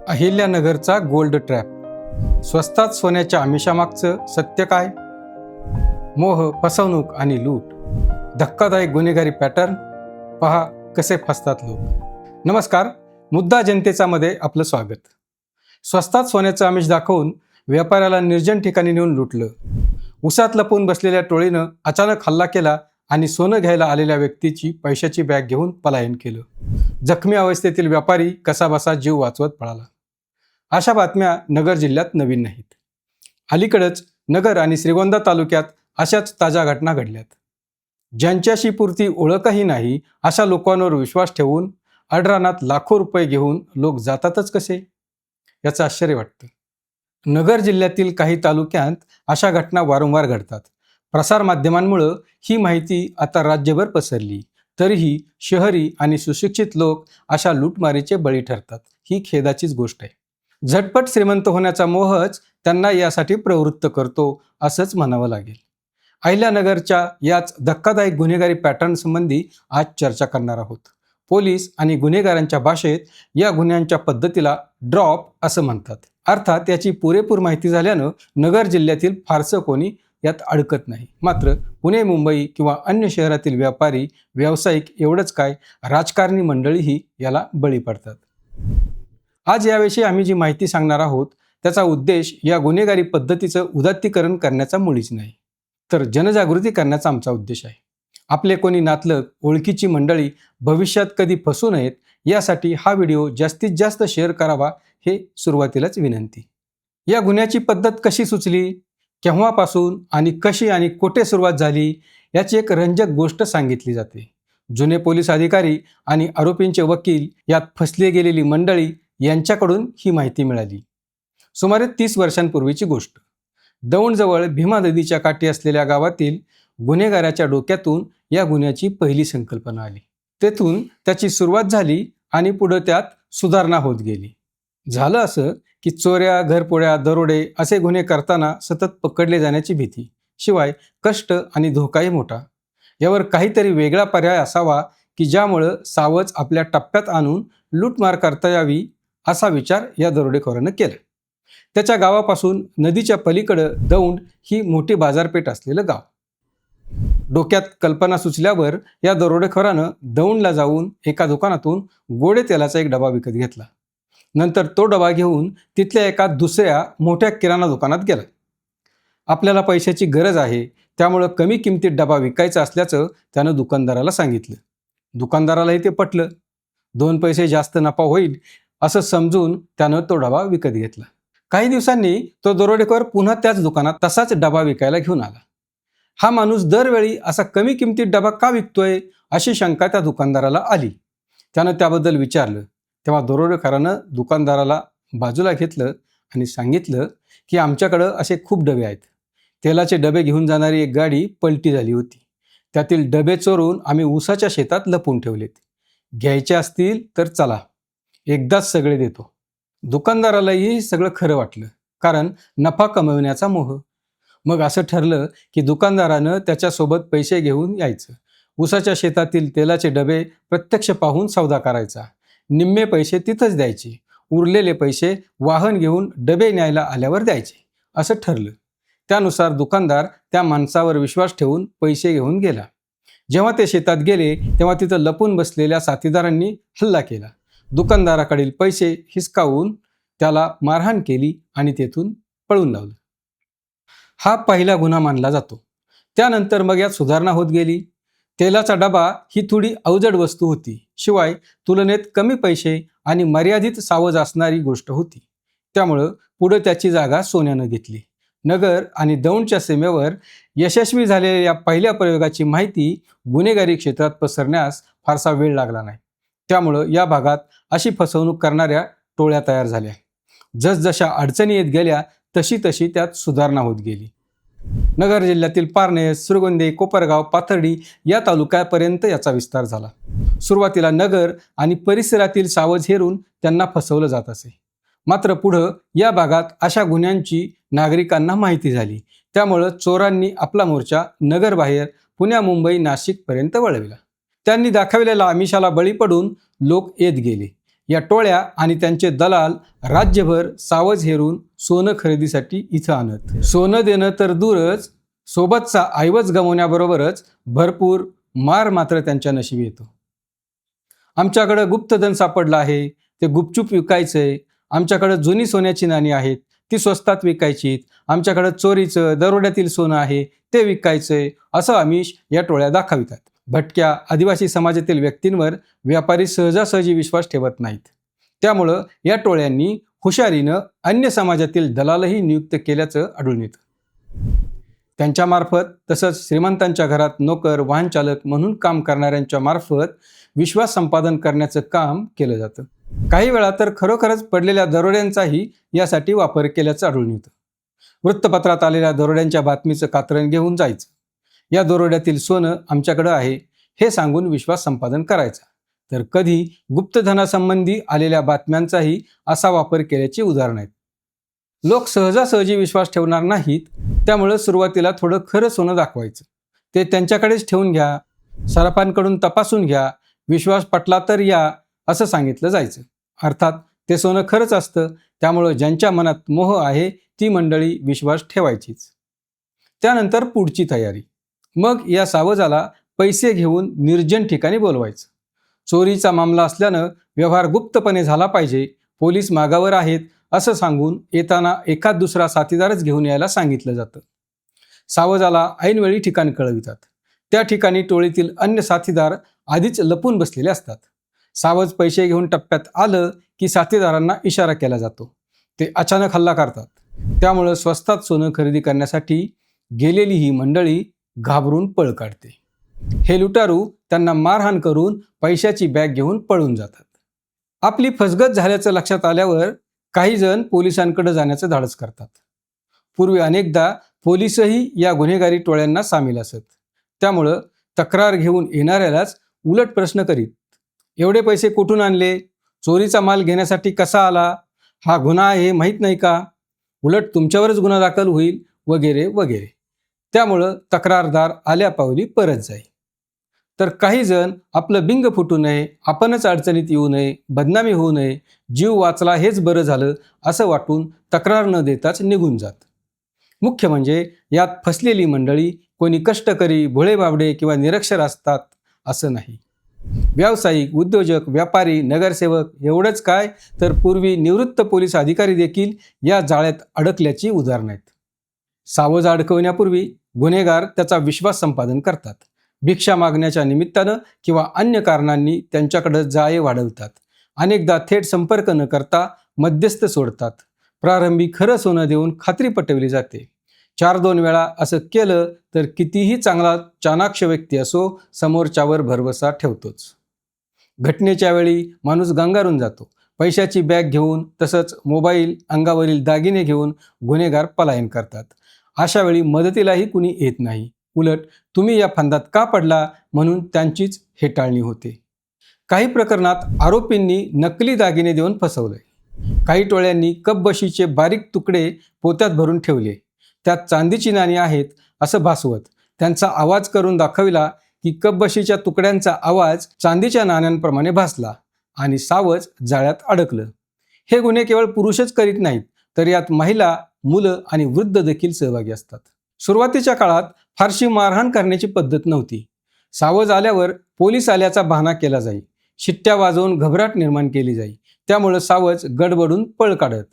अहिल्यानगरचा gold trap. स्वस्तात सोन्याच्या आमिषामागचं सत्य काय? मोह, फसवणूक आणि लूट, धक्कादायक गुन्हेगारी पॅटर्न. पहा कसे फसतात लोक. नमस्कार, मुद्दा जनतेचा मध्ये आपलं स्वागत. स्वस्तात सोन्याचं आमिष दाखवून व्यापाऱ्याला निर्जन ठिकाणी नेऊन लुटलं. उसात लपून बसलेल्या टोळीनं अचानक हल्ला केला आणि सोनं घ्यायला आलेल्या व्यक्तीची पैशाची बॅग घेऊन पलायन केलं. जखमी अवस्थेतील व्यापारी कसाबसा जीव वाचवत पळाला. अशा बातम्या नगर जिल्ह्यात नवीन नाहीत. अलीकडेच नगर आणि श्रीगोंदा तालुक्यात अशाच ताज्या घटना घडल्यात. ज्यांच्याशी पुरती ओळखही नाही अशा लोकांवर विश्वास ठेवून अडरानात लाखो रुपये घेऊन लोक जातातच कसे, याचं आश्चर्य वाटतं. नगर जिल्ह्यातील काही तालुक्यात अशा घटना वारंवार घडतात. प्रसारमाध्यमांमुळे ही माहिती आता राज्यभर पसरली, तरीही शहरी आणि सुशिक्षित लोक अशा लूटमारीचे बळी ठरतात. ही खेदाचीच गोष्ट आहे. झटपट श्रीमंत होण्याचा मोहच त्यांना यासाठी प्रवृत्त करतो असंच म्हणावं लागेल. अहिल्यानगरच्या याच धक्कादायक गुन्हेगारी पॅटर्न संबंधी आज चर्चा करणार आहोत. पोलीस आणि गुन्हेगारांच्या भाषेत या गुन्ह्यांच्या पद्धतीला ड्रॉप असं म्हणतात. अर्थात याची पुरेपूर माहिती झाल्यानं नगर जिल्ह्यातील फारसं कोणी यात अडकत नाही. मात्र पुणे, मुंबई किंवा अन्य शहरातील व्यापारी, व्यावसायिक एवढंच काय, राजकारणी मंडळीही याला बळी पडतात. आज याविषयी आम्ही जी माहिती सांगणार आहोत त्याचा उद्देश या गुन्हेगारी पद्धतीचं उदात्तीकरण करण्याचा मुळीच नाही, तर जनजागृती करण्याचा आमचा उद्देश आहे. आपले कोणी नातलग, ओळखीची मंडळी भविष्यात कधी फसू नयेत यासाठी हा व्हिडिओ जास्तीत जास्त शेअर करावा, हे सुरुवातीलाच विनंती. या गुन्ह्याची पद्धत कशी सुचली, केव्हापासून आणि कशी आणि कुठे सुरुवात झाली याची एक रंजक गोष्ट सांगितली जाते. जुने पोलीस अधिकारी आणि आरोपींचे वकील, यात फसली गेलेली मंडळी यांच्याकडून ही माहिती मिळाली. सुमारे 30 वर्षांपूर्वीची गोष्ट. दौंडजवळ भीमा नदीच्या काठी असलेल्या गावातील गुन्हेगाराच्या डोक्यातून या गुन्ह्याची पहिली संकल्पना आली. तेथून त्याची सुरुवात झाली आणि पुढे त्यात सुधारणा होत गेली. झालं असं की चोऱ्या, घरपोड्या, दरोडे असे गुन्हे करताना सतत पकडले जाण्याची भीती, शिवाय कष्ट आणि धोकाही मोठा. यावर काहीतरी वेगळा पर्याय असावा की ज्यामुळं सावज आपल्या टप्प्यात आणून लूटमार करता यावी, असा विचार या दरोडेखोरानं केला. त्याच्या गावापासून नदीच्या पलीकडं दौंड ही मोठी बाजारपेठ असलेलं गाव. डोक्यात कल्पना सुचल्यावर या दरोडेखोरानं दौंडला जाऊन एका दुकानातून गोडे तेलाचा एक डबा विकत घेतला. नंतर तो डबा घेऊन तिथल्या एका दुसऱ्या मोठ्या किराणा दुकानात गेला. आपल्याला पैशाची गरज आहे, त्यामुळं कमी किमतीत डबा विकायचा असल्याचं त्यानं दुकानदाराला सांगितलं. दुकानदारालाही ते पटलं. 2 पैसे जास्त नफा होईल असं समजून त्यानं तो डबा विकत घेतला. काही दिवसांनी तो दरोडेखोर पुन्हा त्याच दुकानात तसाच डबा विकायला घेऊन आला. हा माणूस दरवेळी असा कमी किमतीत डबा का विकतोय, अशी शंका त्या दुकानदाराला आली. त्यानं त्याबद्दल विचारलं. तेव्हा दरोडेखोरानं दुकानदाराला बाजूला घेतलं आणि सांगितलं की आमच्याकडं असे खूप डबे आहेत. तेलाचे डबे घेऊन जाणारी एक गाडी पलटी झाली होती. त्यातील डबे चोरून आम्ही ऊसाच्या शेतात लपून ठेवलेत. घ्यायचे असतील तर चला, एकदाच सगळे देतो. दुकानदारालाही सगळं खरं वाटलं, कारण नफा कमविण्याचा मोह. मग असं ठरलं की दुकानदारानं त्याच्यासोबत पैसे घेऊन यायचं. ऊसाच्या शेतातील तेलाचे डबे प्रत्यक्ष पाहून सौदा करायचा. निम्मे पैसे तिथंच द्यायचे, उरलेले पैसे वाहन घेऊन डबे न्यायला आल्यावर द्यायचे, असं ठरलं. त्यानुसार दुकानदार त्या माणसावर विश्वास ठेवून पैसे घेऊन गेला. जेव्हा ते शेतात गेले तेव्हा तिथं लपून बसलेल्या साथीदारांनी हल्ला केला. दुकानदाराकडील पैसे हिसकावून त्याला मारहाण केली आणि तेथून पळून लावलं. हा पहिला गुन्हा मानला जातो. त्यानंतर मग यात सुधारणा होत गेली. तेलाचा डबा ही थोडी अवजड वस्तू होती, शिवाय तुलनेत कमी पैसे आणि मर्यादित सावज असणारी गोष्ट होती. त्यामुळं पुढे त्याची जागा सोन्यानं घेतली. नगर आणि दौंडच्या सीमेवर यशस्वी झालेल्या या पहिल्या प्रयोगाची माहिती गुन्हेगारी क्षेत्रात पसरण्यास फारसा वेळ लागला नाही. त्यामुळं या भागात अशी फसवणूक करणाऱ्या टोळ्या तयार झाल्या. जसजशा अडचणी येत गेल्या तशी तशी त्यात सुधारणा होत गेली. नगर जिल्ह्यातील पारनेर, श्रीगोंदे, कोपरगाव, पाथर्डी या तालुक्यापर्यंत याचा विस्तार झाला. सुरुवातीला नगर आणि परिसरातील सावज हेरून त्यांना फसवलं जात असे. मात्र पुढं या भागात अशा गुन्ह्यांची नागरिकांना माहिती झाली. त्यामुळं चोरांनी आपला मोर्चा नगरबाहेर पुणे, मुंबई, नाशिकपर्यंत वळविला. त्यांनी दाखविलेल्या आमिषाला बळी पडून लोक येत गेले. या टोळ्या आणि त्यांचे दलाल राज्यभर सावज हेरून सोनं खरेदीसाठी इथं आणत. सोनं देणं तर दूरच, सोबतचा ऐवज गमावण्याबरोबरच भरपूर मार मात्र त्यांच्या नशिबी येतो. आमच्याकडं गुप्तधन सापडलं आहे, ते गुपचूप विकायचंय. आमच्याकडं जुनी सोन्याची नाणी आहेत, ती स्वस्तात विकायचीत. आमच्याकडं चोरीचं दरोड्यातील सोनं आहे, ते विकायचंय, असं आमिष या टोळ्या दाखवितात. भटक्या आदिवासी समाजातील व्यक्तींवर व्यापारी सहजासहजी विश्वास ठेवत नाहीत. त्यामुळं या टोळ्यांनी हुशारीनं अन्य समाजातील दलालही नियुक्त केल्याचं आढळून येतं. त्यांच्यामार्फत तसंच श्रीमंतांच्या घरात नोकर, वाहन चालक म्हणून काम करणाऱ्यांच्या मार्फत विश्वास संपादन करण्याचं काम केलं जातं. काही वेळा तर खरोखरच पडलेल्या दरोड्यांचाही यासाठी वापर केल्याचं आढळून येतं. वृत्तपत्रात आलेल्या दरोड्यांच्या बातमीचं कात्रण घेऊन जायचं. या दरोड्यातील सोनं आमच्याकडं आहे हे सांगून विश्वास संपादन करायचा. तर कधी गुप्तधनासंबंधी आलेल्या बातम्यांचाही असा वापर केल्याची उदाहरणं आहेत. लोक सहजासहजी विश्वास ठेवणार नाहीत, त्यामुळं सुरुवातीला थोडं खरं सोनं दाखवायचं. ते त्यांच्याकडेच ठेवून घ्या, सराफांकडून तपासून घ्या, विश्वास पटला तर या, असं सांगितलं जायचं. अर्थात ते सोनं खरंच असतं, त्यामुळं ज्यांच्या मनात मोह आहे ती मंडळी विश्वास ठेवायचीच. त्यानंतर पुढची तयारी. मग या सावजाला पैसे घेऊन निर्जन ठिकाणी बोलवायचं. चोरीचा मामला असल्यानं व्यवहार गुप्तपणे झाला पाहिजे, पोलीस मागावर आहेत असं सांगून येताना एखाद दुसरा साथीदारच घेऊन यायला सांगितलं जातं. सावजाला ऐनवेळी ठिकाण कळवितात. त्या ठिकाणी टोळीतील अन्य साथीदार आधीच लपून बसलेले असतात. सावज पैसे घेऊन टप्प्यात आलं की साथीदारांना इशारा केला जातो. ते अचानक हल्ला करतात. त्यामुळं स्वस्तात सोनं खरेदी करण्यासाठी गेलेली ही मंडळी घाबरून पळ काढते. हे लुटारू त्यांना मारहाण करून पैशाची बॅग घेऊन पळून जातात. आपली फसगत झाल्याचं लक्षात आल्यावर काही जण पोलिसांकडे जाण्याचं धाडस करतात. पूर्वी अनेकदा पोलीसही या गुन्हेगारी टोळ्यांना सामील असत. त्यामुळं तक्रार घेऊन येणाऱ्यालाच उलट प्रश्न करीत, एवढे पैसे कुठून आणले, चोरीचा माल घेण्यासाठी कसा आला, हा गुन्हा आहे हे माहीत नाही का, उलट तुमच्यावरच गुन्हा दाखल होईल, वगैरे वगैरे. त्यामुळं तक्रारदार आल्या पावली परत जाईल. तर काही जण आपलं बिंग फुटू नये, आपणच अडचणीत येऊ नये, बदनामी होऊ नये, जीव वाचला हेच बरं झालं असं वाटून तक्रार न देताच निघून जात. मुख्य म्हणजे यात फसलेली मंडळी कोणी कष्टकरी, भोळे बाबडे किंवा निरक्षर असतात असं नाही. व्यावसायिक, उद्योजक, व्यापारी, नगरसेवक एवढंच काय तर पूर्वी निवृत्त पोलीस अधिकारी देखील या जाळ्यात अडकल्याची उदाहरणं आहेत. सावज अडकवण्यापूर्वी गुन्हेगार त्याचा विश्वास संपादन करतात. भिक्षा मागण्याच्या निमित्तानं किंवा अन्य कारणांनी त्यांच्याकडे जाळे वाढवतात. अनेकदा थेट संपर्क न करता मध्यस्थ सोडतात. प्रारंभी खरं सोनं देऊन खात्री पटवली जाते. 4-2 वेळा असं केलं तर कितीही चांगला चाणाक्ष व्यक्ती असो, समोरच्यावर भरवसा ठेवतोच. घटनेच्या वेळी माणूस गंगारून जातो. पैशाची बॅग घेऊन तसंच मोबाईल, अंगावरील दागिने घेऊन गुन्हेगार पलायन करतात. अशा वेळी मदतीलाही कुणी येत नाही. उलट तुम्ही या फंदात का पडला म्हणून त्यांचीच हेटाळणी होते. काही प्रकरणात आरोपींनी नकली दागिने देऊन फसवले. काही टोळ्यांनी कपबशीचे बारीक तुकडे पोत्यात भरून ठेवले. त्यात चांदीची नाणी आहेत असं भासवत त्यांचा आवाज करून दाखविला की कपबशीच्या तुकड्यांचा आवाज चांदीच्या नाण्यांप्रमाणे भासला आणि सावज जाळ्यात अडकलं. हे गुन्हे केवळ पुरुषच करीत नाहीत, तर यात महिला, मुलं आणि वृद्ध देखील सहभागी असतात. सुरुवातीच्या काळात फारशी मारहाण करण्याची पद्धत नव्हती. सावज आल्यावर पोलीस आल्याचा बहाणा केला जाई. शिट्ट्या वाजवून घबराट निर्माण केली जाई. त्यामुळं सावज गडबडून पळ काढत.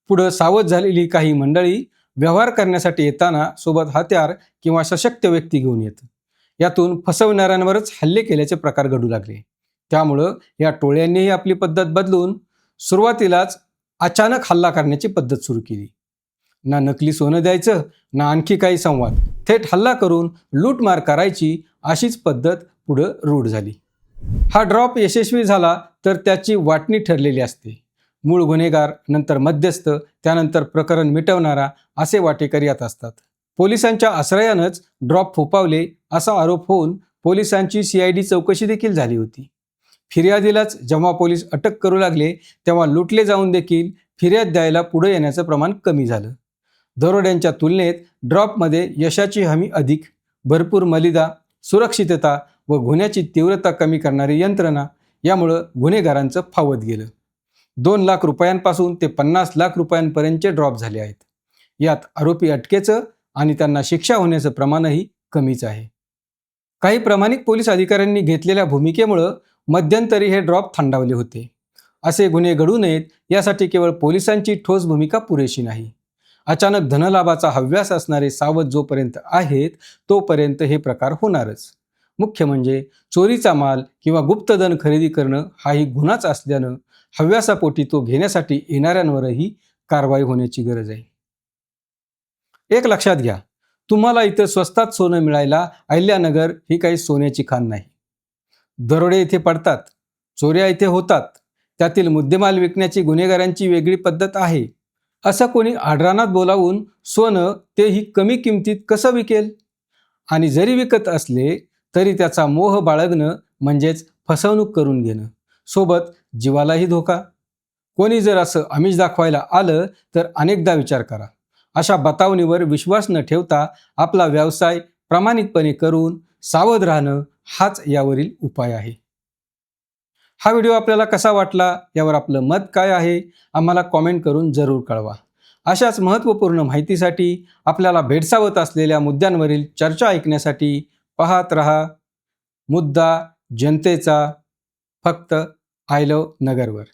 पुढं सावध झालेली काही मंडळी व्यवहार करण्यासाठी येताना सोबत हत्यार किंवा सशक्त व्यक्ती घेऊन येत. यातून फसवणाऱ्यांवरच हल्ले केल्याचे प्रकार घडू लागले. त्यामुळं या टोळ्यांनीही आपली पद्धत बदलून सुरुवातीलाच अचानक हल्ला करण्याची पद्धत सुरू केली. ना नकली सोनं द्यायचं, ना आणखी काही संवाद, थेट हल्ला करून लूटमार करायची, अशीच पद्धत पुढं रूढ झाली. हा ड्रॉप यशस्वी झाला तर त्याची वाटणी ठरलेली असते. मूळ गुन्हेगार, नंतर मध्यस्थ, त्यानंतर प्रकरण मिटवणारा असे वाटेकरी यात असतात. पोलिसांच्या आश्रयानंच ड्रॉप फोपावले असा आरोप होऊन पोलिसांची CID चौकशी देखील झाली होती. फिर्यादीलाच जेव्हा पोलीस अटक करू लागले तेव्हा लुटले जाऊन देखील फिर्याद द्यायला पुढे येण्याचं प्रमाण कमी झालं. दरोड्यांच्या तुलनेत ड्रॉपमध्ये यशाची हमी अधिक, भरपूर मलिदा, सुरक्षितता व गुन्ह्याची तीव्रता कमी करणारी यंत्रणा यामुळं गुन्हेगारांचं फावत गेलं. 2 लाख रुपयांपासून ते 50 लाख रुपयांपर्यंतचे ड्रॉप झाले आहेत. यात आरोपी अटकेचं आणि त्यांना शिक्षा होण्याचं प्रमाणही कमीच आहे. काही प्रामाणिक पोलीस अधिकाऱ्यांनी घेतलेल्या भूमिकेमुळं मध्यंतरी हे ड्रॉप थंडावले होते. असे गुन्हे घडू नयेत यासाठी केवळ पोलिसांची ठोस भूमिका पुरेशी नाही. अचानक धनलाभाचा हव्यास असणारे सावध जोपर्यंत आहेत तोपर्यंत हे प्रकार होणारच. मुख्य म्हणजे चोरीचा माल किंवा गुप्तधन खरेदी करणं हाही गुन्हाच असल्यानं हव्यासापोटी तो घेण्यासाठी येणाऱ्यांवरही कारवाई होण्याची गरज आहे. एक लक्षात घ्या, तुम्हाला इथं स्वस्तात सोनं मिळायला अहिल्यानगर ही काही सोन्याची खाण नाही. दरोडे इथे पडतात, चोऱ्या इथे होतात. त्यातील मुद्देमाल विकण्याची गुन्हेगारांची वेगळी पद्धत आहे. असं कोणी आडरानात बोलावून सोनं तेही कमी किमतीत कसं विकेल? आणि जरी विकत असले तरी त्याचा मोह बाळगणं म्हणजेच फसवणूक करून घेणं, सोबत जीवालाही धोका. कोणी जर असं आमिष दाखवायला आलं तर अनेकदा विचार करा. अशा बतावणीवर विश्वास न ठेवता आपला व्यवसाय प्रामाणिकपणे करून सावध राहणं हाच यावरील उपाय आहे. हा व्हिडिओ आपल्याला कसा वाटला यावर आपलं मत काय आहे आम्हाला कॉमेंट करून जरूर कळवा. अशाच महत्त्वपूर्ण माहितीसाठी आपल्याला भेडसावत असलेल्या मुद्द्यांवरील चर्चा ऐकण्यासाठी पाहत रहा मुद्दा जनतेचा, फक्त आय लव्ह नगरवर.